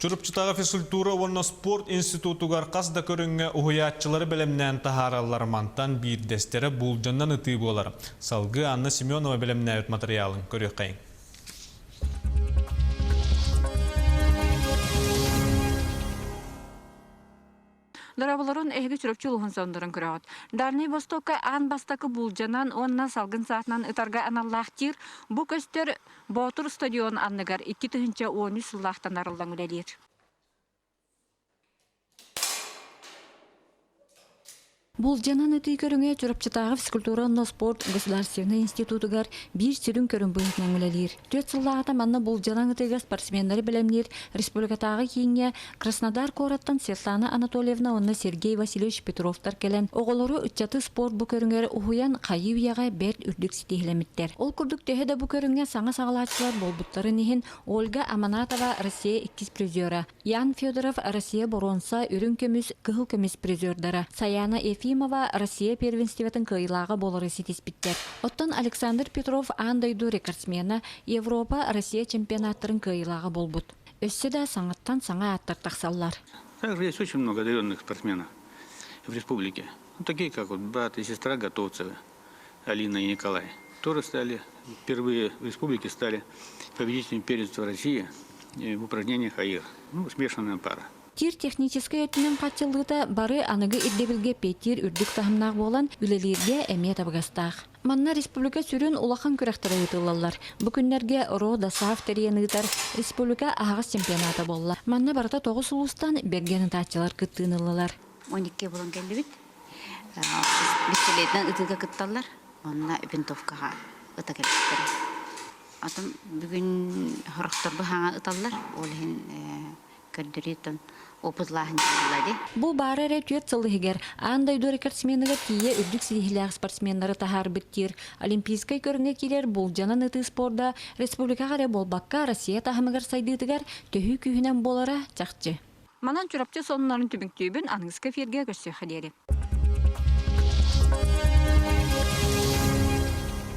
Чурупчытағы физкультура онна спорт институтугар қасда көрінге ұхыятчылары білімнен тахаралар мантан бейірдестері бұлжаннан ұты болар. Салғы Анна Семенова білімне өт материалын көрек қайын. Дорабыларын әйгі чүріпчі ұлғын сондырын көріғат. Дарны Востокка ан бастақы бұлжанан онна салғын саатынан ұтарға аналлақтир, бұ көстер Ботур стадион анныгар 2-13 сыллақтан арылдан үлелер. Бұлжанан өтей көріңе чүріпчітағы физкультура но спорт государственный институтугар бір сүрін көрін бұйытнан үлелер. 4 сыллағата манна бұлжанан өтейге спортсмендері білемлер республикатағы кейінге Краснодар кораттан Светлана Анатольевна онна Сергей Васильевич Петровтар келен. Оғылары үтчаты спорт бұ көріңер ұхуян қайы уяға бәрт үрдік сетейілеметтер. Ол күрдік төхеді бұ көріңе саңа сағалатшылар болбуттары нехін Ольга Аманатова Россия 2 призера, Ян Федоров Россия Боронса үрін көміз кығыл көміз призердара, Саяна Ефимова Россия первенстветін кыйлағы болары сетеспіттер. Оттан Александр Петров андайду рекордсмена Европа Россия чемпионаттарын кыйлағы болбут. Өссе да саңаттан саңа аттар тақсаллар. Также есть очень много одаренных спортсменов в республике. Такие как вот брат и сестра Готовцевы, Алина и Николай. Тоже стали, впервые в республике стали победителями первенства России в упражнениях АИР. Смешанная пара. Тир технический өтінен қатчылыда бары анығы иддебілге петтир үрдік тахымнақ болан үлелерге әмет абғастақ. Манна республика сүрін улахан күрәқтірі өтілалар. Бүкінлерге Рода Саф тәрияныгдар республика ағыз чемпионаты болла. Манна барата 9 ұлыстан бергені тачылар күттіңілалар. 12 болан келді бит. Бістелетінен үтіге күтталар. Манна Винтовкаға ұта келістері. Атым бүгін хорақтарбы хаңа ұталар. Олығын көрдіретін опызлағын жайлады. Бұл бары әрі түйет сылығығар. Андайду рекордсменігі тие үрдік сидихіліғ спортсменлары тахар біттер. Олимпийскай көріне келер бұл жанан ұты спорда республикаға әрі болбаққа Россия тахымығар сайдыдығар төхі күйінен болара чақчы. Манан чүрапчы сонларын түбінк түйбін аңызға ферге көсі қадері.